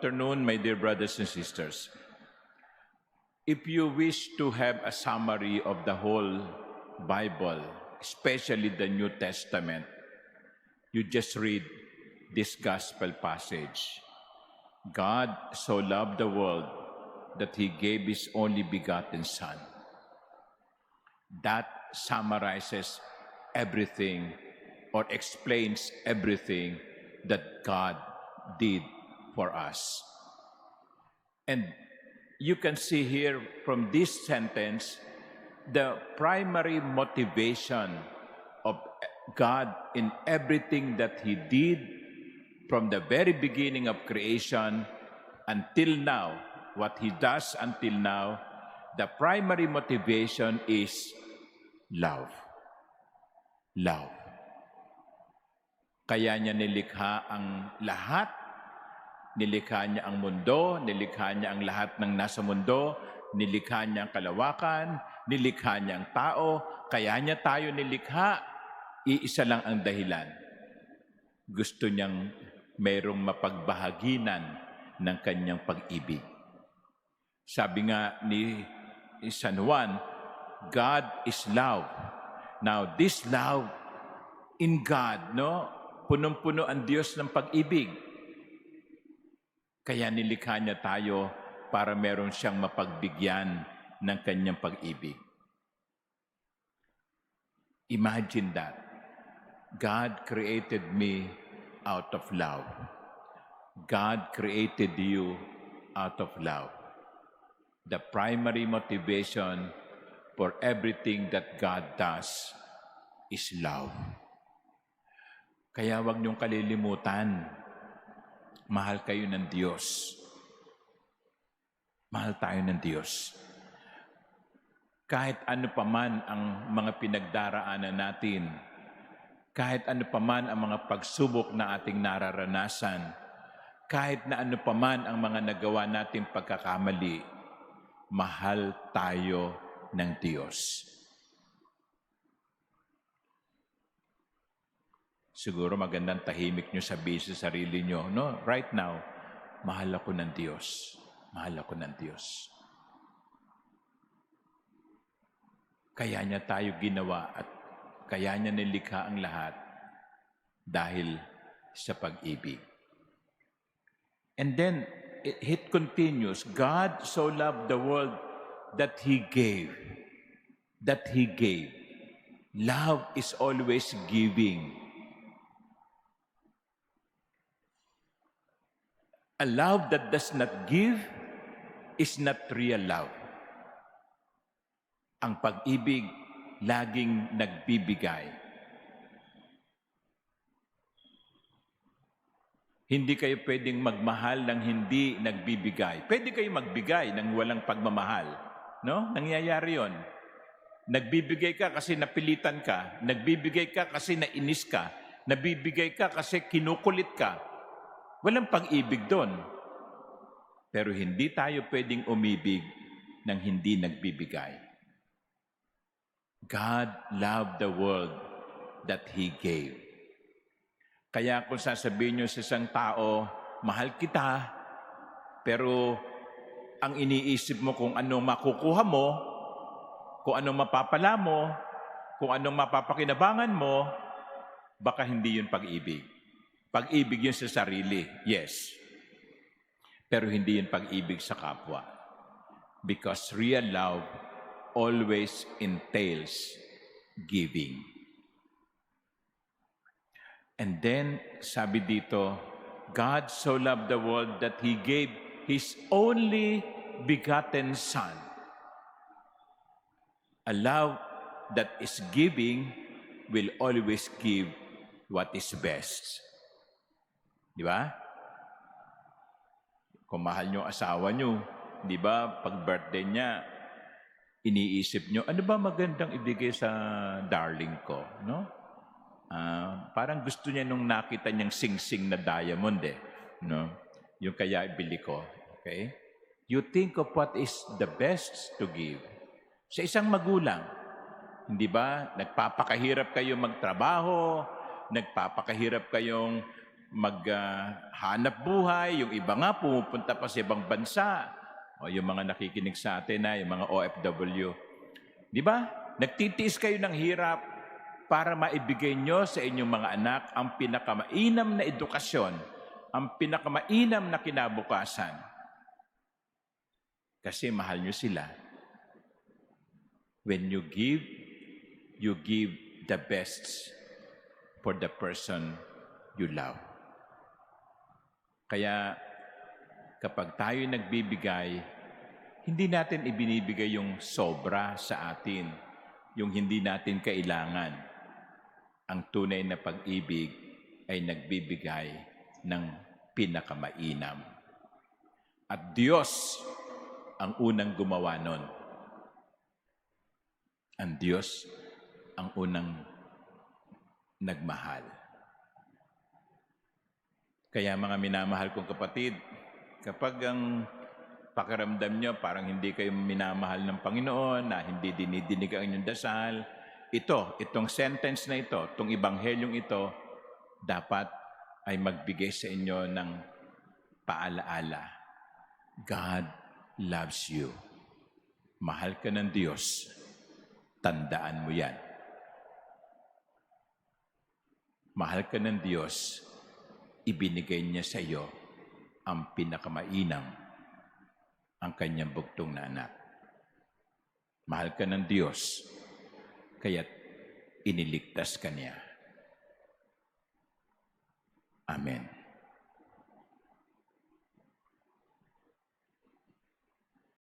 afternoon, my dear brothers and sisters. If you wish to have a summary of the whole Bible, especially the New Testament, you just read this gospel passage. God so loved the world that He gave His only begotten Son. That summarizes everything or explains everything that God did for us. And you can see here from this sentence the primary motivation of God in everything that He did from the very beginning of creation until now, what He does until now, the primary motivation is love. Love. Kaya niya nilikha ang lahat, nilikha niya ang mundo, nilikha niya ang lahat ng nasa mundo, nilikha niya ang kalawakan, nilikha niya ang tao, kaya niya tayo nilikha, iisa lang ang dahilan. Gusto niyang mayroong mapagbahaginan ng kanyang pag-ibig. Sabi nga ni San Juan, God is love. Now, this love in God, no? Punong-puno ang Diyos ng pag-ibig. Kaya nilikha niya tayo para meron siyang mapagbigyan ng kanyang pag-ibig. Imagine that. God created me out of love. God created you out of love. The primary motivation for everything that God does is love. Kaya huwag niyong kalilimutan, mahal kayo ng Diyos. Mahal tayo ng Diyos. Kahit ano paman ang mga pinagdaraanan natin, kahit ano paman ang mga pagsubok na ating nararanasan, kahit na ano paman ang mga nagawa nating pagkakamali, mahal tayo ng Diyos. Siguro magandang tahimik nyo sabihin sa sarili nyo, no? Right now, mahal ako ng Diyos. Mahal ako ng Diyos. Kaya niya tayo ginawa at kaya niya nilikha ang lahat dahil sa pag-ibig. And then, it continues, God so loved the world that He gave. That He gave. Love is always giving. A love that does not give is not real love. Ang pag-ibig laging nagbibigay. Hindi kayo pwedeng magmahal ng hindi nagbibigay. Pwede kayo magbigay ng walang pagmamahal. No? Nangyayari yon. Nagbibigay ka kasi napilitan ka. Nagbibigay ka kasi nainis ka. Nagbibigay ka kasi kinukulit ka. Walang pag-ibig doon. Pero hindi tayo pwedeng umibig ng hindi nagbibigay. God loved the world that He gave. Kaya kung sasabihin nyo sa isang tao, mahal kita, pero ang iniisip mo kung anong makukuha mo, kung anong mapapala mo, kung anong mapapakinabangan mo, baka hindi yun pag-ibig. Pag-ibig yun sa sarili, yes. Pero hindi yun pag-ibig sa kapwa. Because real love always entails giving. And then, sabi dito, God so loved the world that He gave His only begotten Son. A love that is giving will always give what is best. Di ba? Kung mahal nyo asawa nyo, di ba, pag birthday niya, iniisip nyo, ano ba magandang ibigay sa darling ko? No? Parang gusto niya nung nakita niyang sing-sing na diamond eh. No? Yung kaya ibili ko. Okay? You think of what is the best to give. Sa isang magulang, hindi ba, nagpapakahirap kayo magtrabaho, nagpapakahirap kayong maghanap buhay, yung iba nga pumupunta pa sa ibang bansa. O yung mga nakikinig sa atin na, yung mga OFW. Di ba? Nagtitiis kayo ng hirap para maibigay nyo sa inyong mga anak ang pinakamainam na edukasyon, ang pinakamainam na kinabukasan. Kasi mahal nyo sila. When you give the best for the person you love. Kaya kapag tayo nagbibigay, hindi natin ibinibigay yung sobra sa atin, yung hindi natin kailangan. Ang tunay na pag-ibig ay nagbibigay ng pinakamainam. At Diyos ang unang gumawa nun. Ang Diyos ang unang nagmahal. Kaya mga minamahal kong kapatid, kapag ang pakiramdam nyo parang hindi kayo minamahal ng Panginoon, na hindi dinidinig ang inyong dasal, itong sentence na ito, itong ibanghelyong ito, dapat ay magbigay sa inyo ng paalaala. God loves you. Mahal ka ng Diyos. Tandaan mo yan. Mahal ka ng Diyos. Ibinigay niya sa iyo ang pinakamainam, ang kanyang bugtong na anak. Mahal ka ng Diyos, kaya't iniligtas ka niya. Amen.